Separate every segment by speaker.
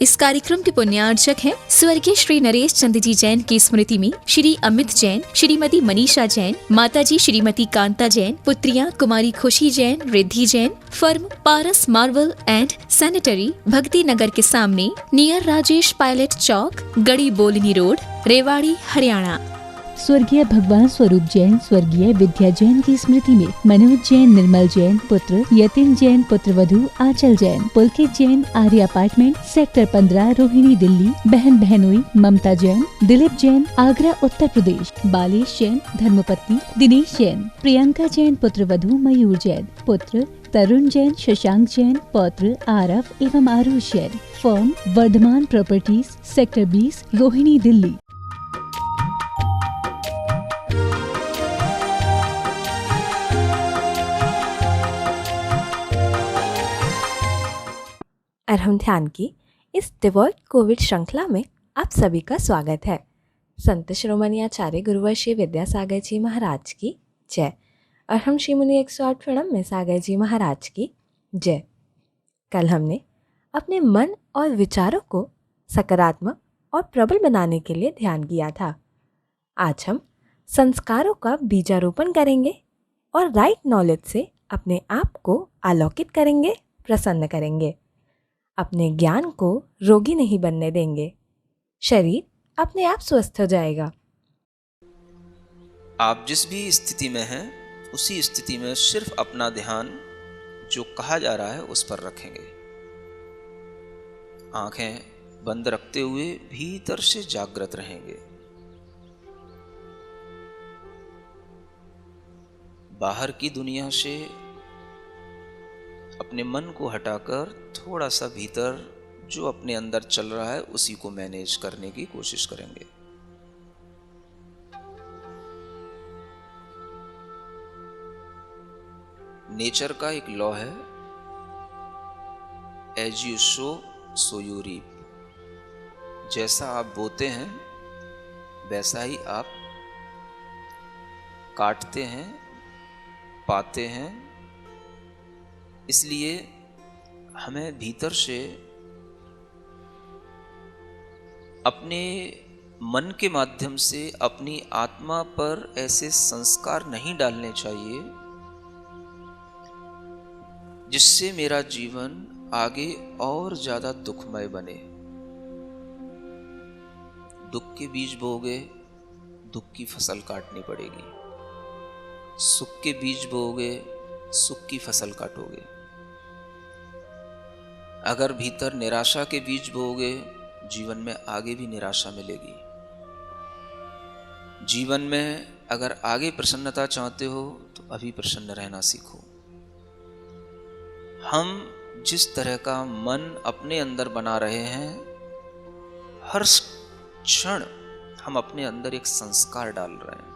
Speaker 1: इस कार्यक्रम के पुण्यार्चक हैं स्वर्गीय श्री नरेश चंद जी जैन की स्मृति में श्री अमित जैन, श्रीमती मनीषा जैन, माताजी श्रीमती कांता जैन, पुत्रियां कुमारी खुशी Jain, Riddhi Jain, firm Paras marble and sanitary, भक्ति नगर के सामने, नियर राजेश पायलट चौक, गड़ी बोलनी रोड, रेवाड़ी, हरियाणा।
Speaker 2: स्वर्गीय भगवान स्वरूप जैन, स्वर्गीय विद्या जैन की स्मृति में मनोज जैन, निर्मल जैन पुत्र, यतिन जैन पुत्र वधू आंचल जैन, पुलकित जैन, आर्य अपार्टमेंट, सेक्टर 15, रोहिणी, दिल्ली, बहन बहनोई ममता जैन, दिलीप जैन, आगरा उत्तर प्रदेश, बालेश जैन, धर्मपत्नी दिनेश जैन, प्रियंका जैन पुत्र वधू मयूर जैन, पुत्र तरुण जैन, शशांक जैन, पौत्र आरव एवं Aarush Jain, firm Vardhman properties, sector 20, Rohini, Delhi.
Speaker 3: Arham ध्यान की इस डिवॉल्ट कोविड श्रृंखला में आप सभी का स्वागत है। संत शिरोमणि आचार्य गुरुवर श्री विद्यासागर जी महाराज की जय। अरहम श्री मुनि 108 प्रणम में सागर जी महाराज की जय। कल हमने अपने मन और विचारों को सकारात्मक और प्रबल बनाने के लिए ध्यान किया था। आज हम संस्कारों का बीजारोपण करेंगे और राइट नॉलेज से अपने आप को आलोकित करेंगे, प्रसन्न करेंगे। अपने ज्ञान को रोगी नहीं बनने देंगे। शरीर अपने आप स्वस्थ हो जाएगा।
Speaker 4: आप जिस भी स्थिति में हैं उसी स्थिति में सिर्फ अपना ध्यान जो कहा जा रहा है उस पर रखेंगे। आंखें बंद रखते हुए भीतर से जागृत रहेंगे। बाहर की दुनिया से अपने मन को हटाकर थोड़ा सा भीतर जो अपने अंदर चल रहा है उसी को मैनेज करने की कोशिश करेंगे। नेचर का एक लॉ है, as you sow so you reap. जैसा आप बोते हैं वैसा ही आप काटते हैं, पाते हैं। इसलिए हमें भीतर से अपने मन के माध्यम से अपनी आत्मा पर ऐसे संस्कार नहीं डालने चाहिए जिससे मेरा जीवन आगे और ज्यादा दुखमय बने। दुख के बीज बोओगे, दुख की फसल काटनी पड़ेगी। सुख के बीज बोओगे, सुख की फसल काटोगे। अगर भीतर निराशा के बीज बोओगे, जीवन में आगे भी निराशा मिलेगी। जीवन में अगर आगे प्रसन्नता चाहते हो तो अभी प्रसन्न रहना सीखो। हम जिस तरह का मन अपने अंदर बना रहे हैं, हर क्षण हम अपने अंदर एक संस्कार डाल रहे हैं,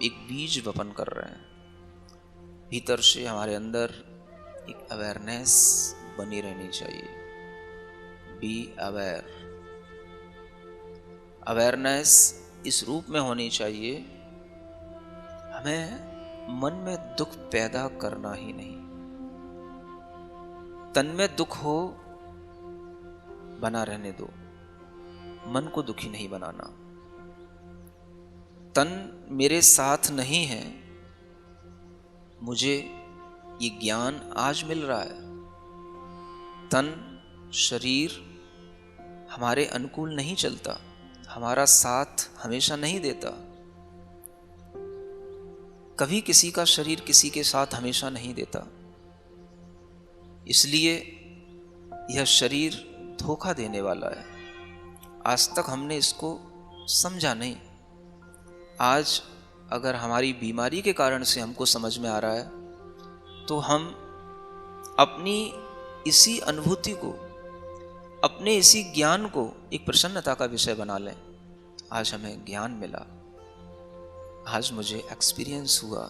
Speaker 4: एक बीज वपन कर रहे हैं। भीतर से हमारे अंदर एक अवेयरनेस बनी रहनी चाहिए। Be aware. अवेयरनेस इस रूप में होनी चाहिए, हमें मन में दुख पैदा करना ही नहीं। तन में दुख हो बना रहने दो, मन को दुखी नहीं बनाना। तन मेरे साथ नहीं है, मुझे ये ज्ञान आज मिल रहा है। तन शरीर हमारे अनुकूल नहीं चलता, हमारा साथ हमेशा नहीं देता। कभी किसी का शरीर किसी के साथ हमेशा नहीं देता। इसलिए यह शरीर धोखा देने वाला है। आज तक हमने इसको समझा नहीं। आज अगर हमारी बीमारी के कारण से हमको समझ में आ रहा है तो हम अपनी इसी अनुभूति को, अपने इसी ज्ञान को एक प्रसन्नता का विषय बना लें। आज हमें ज्ञान मिला, आज मुझे एक्सपीरियंस हुआ।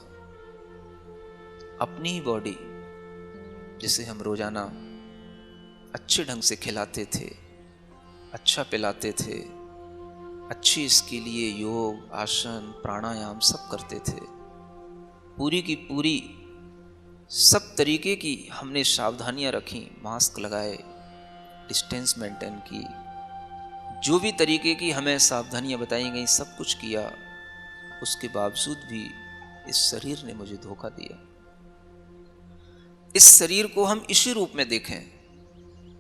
Speaker 4: अपनी ही बॉडी जिसे हम रोजाना अच्छे ढंग से खिलाते थे, अच्छा पिलाते थे, अच्छी इसके लिए योग, आसन, प्राणायाम सब करते थे, पूरी की पूरी सब तरीके की हमने सावधानियां रखी, मास्क लगाए, डिस्टेंस मेंटेन की, जो भी तरीके की हमें सावधानियां बताई गई सब कुछ किया, उसके बावजूद भी इस शरीर ने मुझे धोखा दिया। इस शरीर को हम इसी रूप में देखें,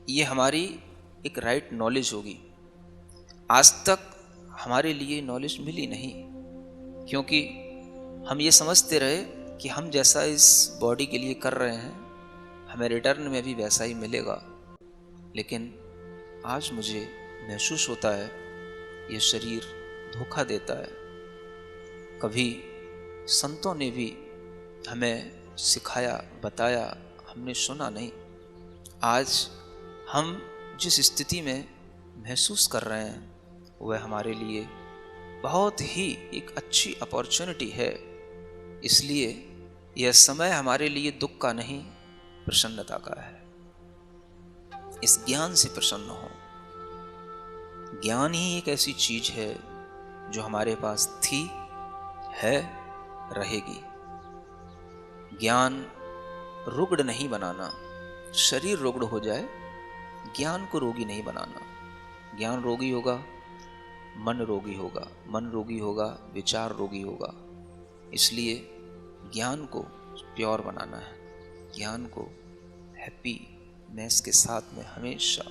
Speaker 4: ये हमारी एक राइट नॉलेज होगी। आज तक हमारे लिए नॉलेज मिली नहीं, क्योंकि हम ये समझते रहे कि हम जैसा इस बॉडी के लिए कर रहे हैं हमें रिटर्न में भी वैसा ही मिलेगा। लेकिन आज मुझे महसूस होता है ये शरीर धोखा देता है। कभी संतों ने भी हमें सिखाया, बताया, हमने सुना नहीं। आज हम जिस स्थिति में महसूस कर रहे हैं वह हमारे लिए बहुत ही एक अच्छी अपॉर्चुनिटी है। इसलिए यह समय हमारे लिए दुख का नहीं, प्रसन्नता का है। इस ज्ञान से प्रसन्न हो। ज्ञान ही एक ऐसी चीज है जो हमारे पास थी, है, रहेगी। ज्ञान रुग्ण नहीं बनाना। शरीर रुग्ण हो जाए, ज्ञान को रोगी नहीं बनाना। ज्ञान रोगी होगा, मन रोगी होगा, मन रोगी होगा, विचार रोगी होगा। इसलिए ज्ञान को प्योर बनाना है, ज्ञान को हैप्पीनेस के साथ में हमेशा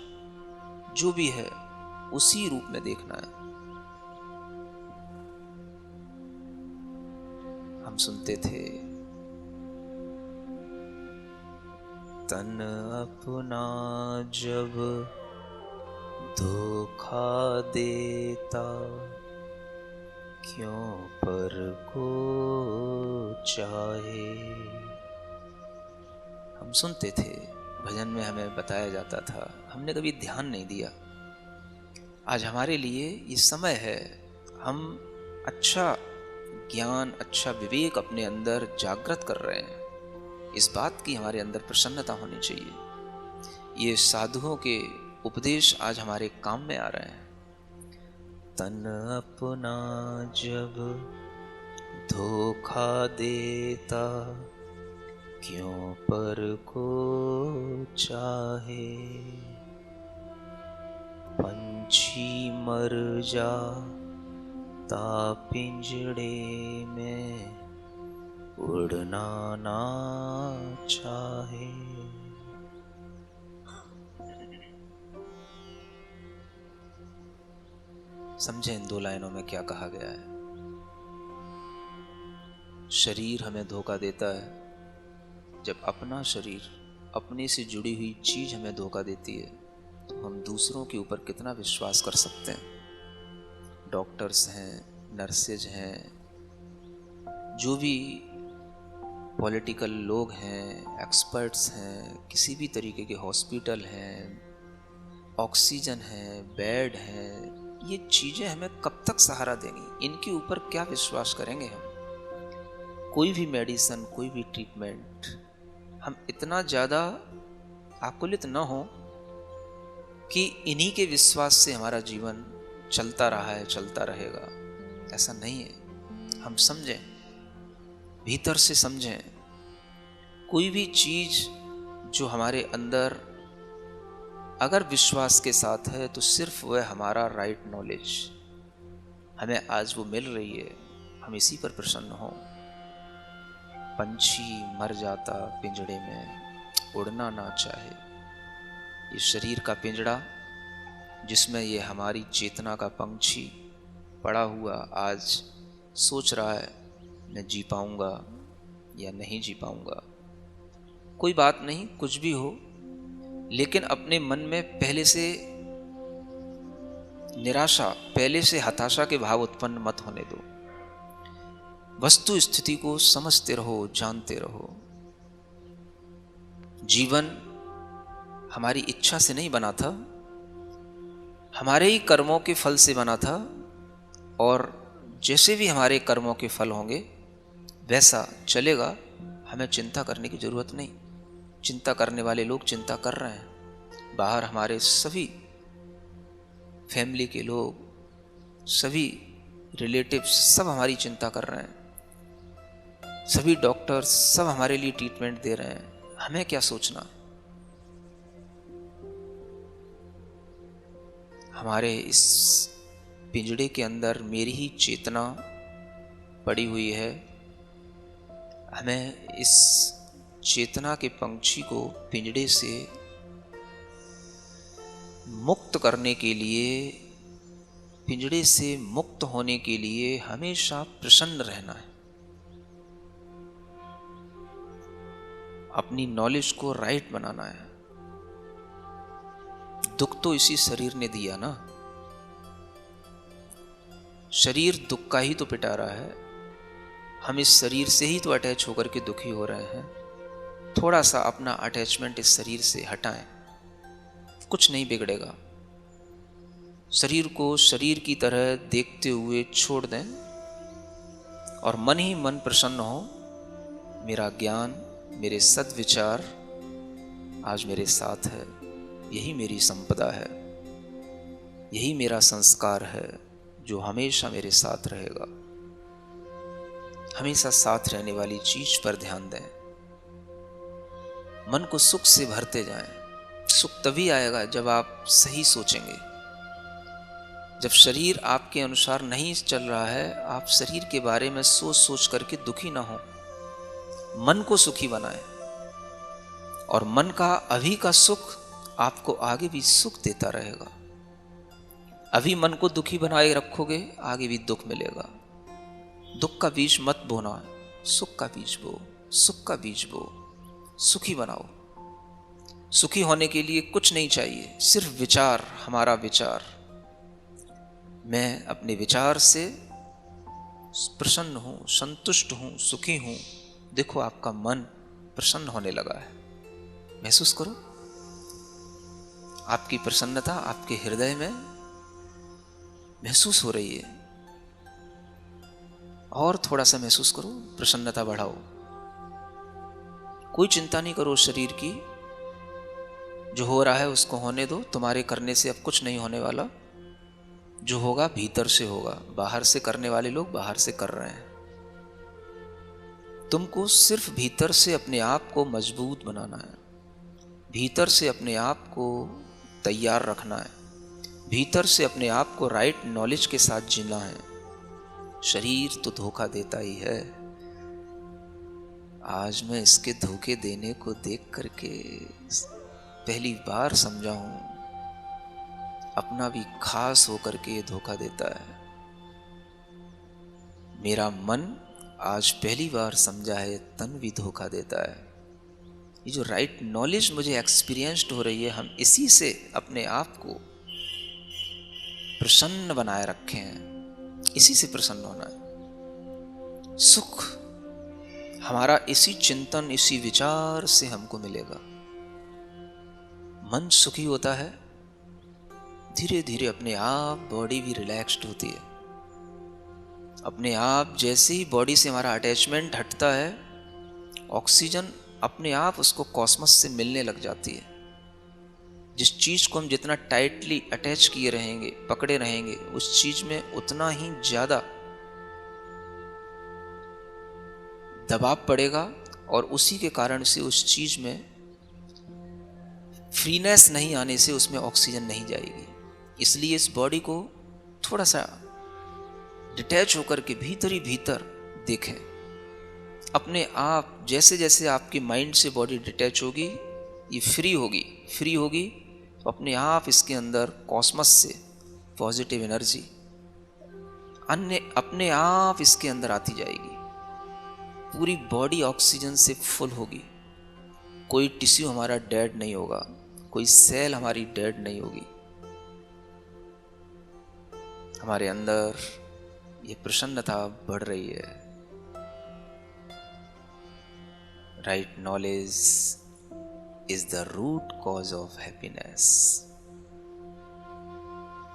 Speaker 4: जो भी है उसी रूप में देखना है। हम सुनते थे, तन अपना जब धोखा देता, क्यों पर को चाहे। हम सुनते थे, भजन में हमें बताया जाता था, हमने कभी ध्यान नहीं दिया। आज हमारे लिए ये समय है, हम अच्छा ज्ञान, अच्छा विवेक अपने अंदर जागृत कर रहे हैं। इस बात की हमारे अंदर प्रसन्नता होनी चाहिए। ये साधुओं के उपदेश आज हमारे काम में आ रहे हैं। तन अपना जब धोखा देता, क्यों पर को चाहे। पंछी मर जाता पिंजड़े में, उड़ना ना चाहे। समझे इन दो लाइनों में क्या कहा गया है। शरीर हमें धोखा देता है। जब अपना शरीर, अपने से जुड़ी हुई चीज हमें धोखा देती है तो हम दूसरों के ऊपर कितना विश्वास कर सकते हैं। डॉक्टर्स हैं, नर्सेज हैं, जो भी पॉलिटिकल लोग हैं, एक्सपर्ट्स हैं, किसी भी तरीके के हॉस्पिटल हैं, ऑक्सीजन है, बेड है, ये चीजें हमें कब तक सहारा देंगी? इनके ऊपर क्या विश्वास करेंगे हम? कोई भी मेडिसिन, कोई भी ट्रीटमेंट, हम इतना ज्यादा आकुलित न हो कि इन्हीं के विश्वास से हमारा जीवन चलता रहा है, चलता रहेगा। ऐसा नहीं है। हम समझें, भीतर से समझें। कोई भी चीज जो हमारे अंदर अगर विश्वास के साथ है तो सिर्फ वह हमारा राइट नॉलेज हमें आज वो मिल रही है, हम इसी पर प्रसन्न हों। पंछी मर जाता पिंजड़े में, उड़ना ना चाहे। ये शरीर का पिंजड़ा जिसमें ये हमारी चेतना का पंछी पड़ा हुआ आज सोच रहा है मैं जी पाऊंगा या नहीं जी पाऊंगा। कोई बात नहीं, कुछ भी हो, लेकिन अपने मन में पहले से निराशा, पहले से हताशा के भाव उत्पन्न मत होने दो। वस्तु स्थिति को समझते रहो, जानते रहो। जीवन हमारी इच्छा से नहीं बना था, हमारे ही कर्मों के फल से बना था, और जैसे भी हमारे कर्मों के फल होंगे वैसा चलेगा। हमें चिंता करने की जरूरत नहीं। चिंता करने वाले लोग चिंता कर रहे हैं। बाहर हमारे सभी फैमिली के लोग, सभी रिलेटिव्स सब हमारी चिंता कर रहे हैं। सभी डॉक्टर्स सब हमारे लिए ट्रीटमेंट दे रहे हैं। हमें क्या सोचना? हमारे इस पिंजड़े के अंदर मेरी ही चेतना पड़ी हुई है। हमें इस चेतना के पंछी को पिंजड़े से मुक्त करने के लिए, पिंजड़े से मुक्त होने के लिए हमेशा प्रसन्न रहना है। अपनी नॉलेज को राइट बनाना है। दुख तो इसी शरीर ने दिया ना। शरीर दुख का ही तो पिटा रहा है। हम इस शरीर से ही तो अटैच होकर के दुखी हो रहे हैं। थोड़ा सा अपना अटैचमेंट इस शरीर से हटाएं, कुछ नहीं बिगड़ेगा। शरीर को शरीर की तरह देखते हुए छोड़ दें और मन ही मन प्रसन्न हो। मेरा ज्ञान, मेरे सद्विचार आज मेरे साथ है, यही मेरी संपदा है, यही मेरा संस्कार है जो हमेशा मेरे साथ रहेगा। हमेशा साथ रहने वाली चीज पर ध्यान दें। मन को सुख से भरते जाएं। सुख तभी आएगा जब आप सही सोचेंगे। जब शरीर आपके अनुसार नहीं चल रहा है, आप शरीर के बारे में सोच सोच करके दुखी ना हो। मन को सुखी बनाएं और मन का अभी का सुख आपको आगे भी सुख देता रहेगा। अभी मन को दुखी बनाए रखोगे, आगे भी दुख मिलेगा। दुख का बीज मत बोना, सुख का बीज बो, सुख का बीज बो, सुखी बनाओ। सुखी होने के लिए कुछ नहीं चाहिए, सिर्फ विचार, हमारा विचार। मैं अपने विचार से प्रसन्न हूं, संतुष्ट हूं, सुखी हूं। देखो आपका मन प्रसन्न होने लगा है। महसूस करो आपकी प्रसन्नता आपके हृदय में महसूस हो रही है। और थोड़ा सा महसूस करो, प्रसन्नता बढ़ाओ। कोई चिंता नहीं करो शरीर की। जो हो रहा है उसको होने दो। तुम्हारे करने से अब कुछ नहीं होने वाला। जो होगा भीतर से होगा। बाहर से करने वाले लोग बाहर से कर रहे हैं। तुमको सिर्फ भीतर से अपने आप को मजबूत बनाना है, भीतर से अपने आप को तैयार रखना है, भीतर से अपने आप को राइट नॉलेज के साथ जीना है। शरीर तो धोखा देता ही है। आज मैं इसके धोखे देने को देख करके पहली बार समझा हूं, अपना भी खास होकर के ये धोखा देता है। मेरा मन आज पहली बार समझा है, तन भी धोखा देता है। ये जो राइट नॉलेज मुझे एक्सपीरियंस्ड हो रही है, हम इसी से अपने आप को प्रसन्न बनाए रखे हैं। इसी से प्रसन्न होना है। सुख हमारा इसी चिंतन, इसी विचार से हमको मिलेगा। मन सुखी होता है, धीरे धीरे अपने आप बॉडी भी रिलैक्स्ड होती है। अपने आप जैसे ही बॉडी से हमारा अटैचमेंट हटता है, ऑक्सीजन अपने आप उसको कॉस्मस से मिलने लग जाती है। जिस चीज को हम जितना टाइटली अटैच किए रहेंगे, पकड़े रहेंगे, उस चीज में उतना ही ज्यादा दबाव पड़ेगा और उसी के कारण से उस चीज में फ्रीनेस नहीं आने से उसमें ऑक्सीजन नहीं जाएगी। इसलिए इस बॉडी को थोड़ा सा डिटैच होकर के भीतर ही भीतर देखें। अपने आप जैसे जैसे आपके माइंड से बॉडी डिटैच होगी, ये फ्री होगी तो अपने आप इसके अंदर कॉस्मस से पॉजिटिव एनर्जी अपने आप इसके अंदर आती जाएगी। पूरी बॉडी ऑक्सीजन से फुल होगी। कोई टिश्यू हमारा डेड नहीं होगा, कोई सेल हमारी डेड नहीं होगी। हमारे अंदर ये प्रसन्नता बढ़ रही है। Right knowledge is the root cause of happiness.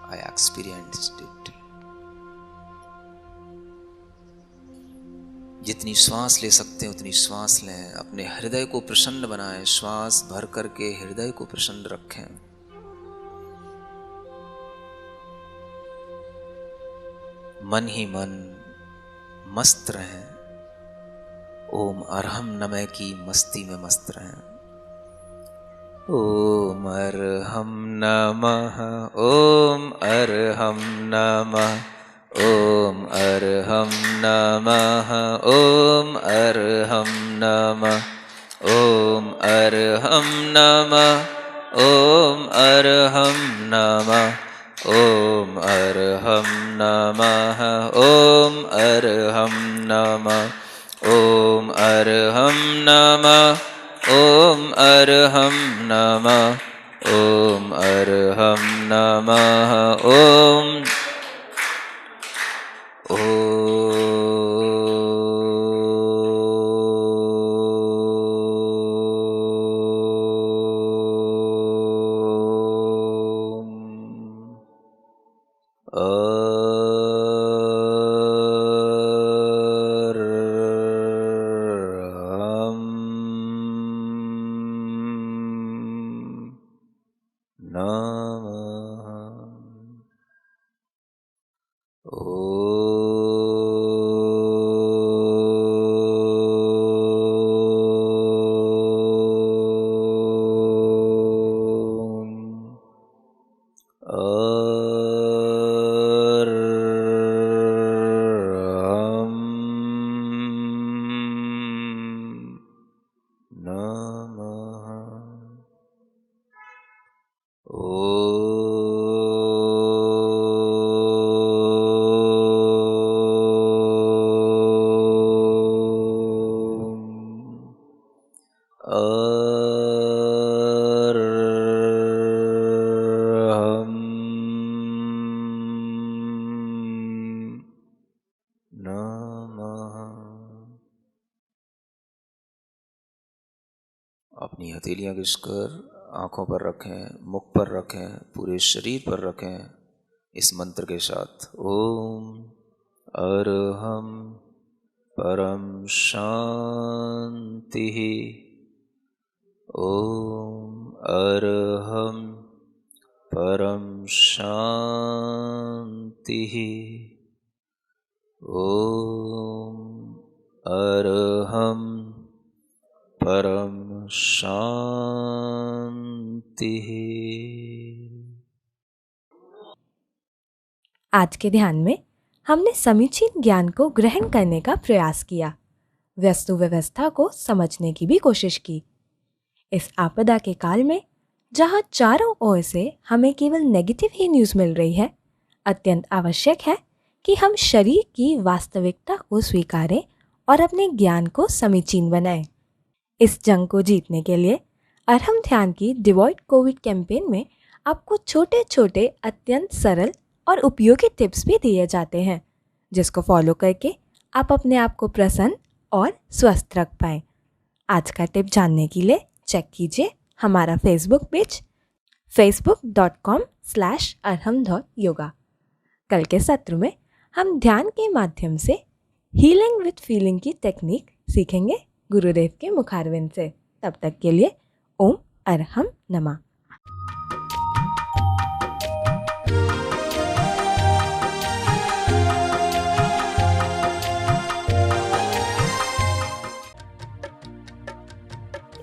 Speaker 4: I experienced it. जितनी श्वास ले सकते हैं उतनी श्वास लें। अपने हृदय को प्रसन्न बनाएं। श्वास भर करके हृदय को प्रसन्न रखें। मन ही मन मस्त रहें। ओम अरहम नमः की मस्ती में मस्त रहें। ॐ अर्हं नमः ॐ अर्हं नमः ॐ अर्हं नमः ॐ अर्हं नमः ॐ अर्हं नमः ॐ अर्हं नमः ॐ अर्हं नमः ॐ अर्हं नमः ॐ अर्हं नमः ॐ अर्हं नमः ॐ अर्हं नमः ॐ अपनी हथेलियां घिसकर आँखों पर रखें, मुख पर रखें, पूरे शरीर पर रखें इस मंत्र के साथ। ओम अरहम परम शांति। ओम अरहम परम शांति। ओम अरहम परम शांति।
Speaker 3: आज के ध्यान में हमने समीचीन ज्ञान को ग्रहण करने का प्रयास किया, वस्तु व्यवस्था को समझने की भी कोशिश की। इस आपदा के काल में जहां चारों ओर से हमें केवल नेगेटिव ही न्यूज़ मिल रही है, अत्यंत आवश्यक है कि हम शरीर की वास्तविकता को स्वीकारें और अपने ज्ञान को समीचीन बनाएं। इस जंग को जीतने के लिए अरहम ध्यान की डिवॉइड कोविड कैंपेन में आपको छोटे छोटे अत्यंत सरल और उपयोगी टिप्स भी दिए जाते हैं, जिसको फॉलो करके आप अपने आप को प्रसन्न और स्वस्थ रख पाएं। आज का टिप जानने के लिए चेक कीजिए हमारा फेसबुक पेज facebook.com/arham.yoga। कल के सत्र में हम ध्यान के माध्यम से हीलिंग विद फीलिंग की टेक्निक सीखेंगे गुरुदेव के मुखारविंद से। तब तक के लिए ओम अरहम नमः।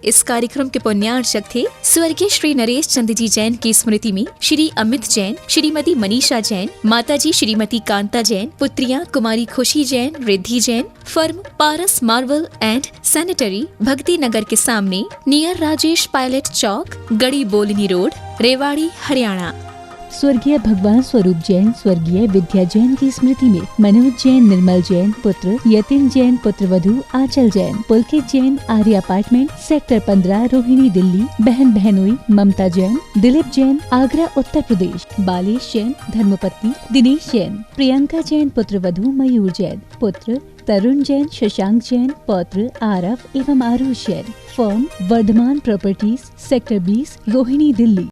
Speaker 1: इस कार्यक्रम के पुण्यार्चक थे स्वर्गीय श्री नरेश चंद जी जैन की स्मृति में श्री अमित जैन, श्रीमती मनीषा जैन, माताजी श्रीमती कांता जैन, पुत्रियां कुमारी खुशी Jain, Riddhi Jain. Firm Paras marble and sanitary, भक्ति नगर के सामने, नियर राजेश पायलट चौक, गड़ी बोलनी रोड, रेवाड़ी, हरियाणा।
Speaker 2: स्वर्गीय भगवान स्वरूप जैन, स्वर्गीय विद्या जैन की स्मृति में मनोज जैन, निर्मल जैन पुत्र, यतिन जैन पुत्र वधू आंचल जैन, पुलकित जैन, आर्य अपार्टमेंट, सेक्टर 15, रोहिणी, दिल्ली। बहन बहनोई ममता जैन, दिलीप जैन, आगरा, उत्तर प्रदेश। बालेश जैन, धर्मपत्नी दिनेश जैन, प्रियंका जैन पुत्र वधू मयूर जैन, पुत्र तरुण जैन, शशांक जैन, पौत्र आरव एवं Aarush Jain. Firm Vardhman properties, sector 20, Rohini, Delhi.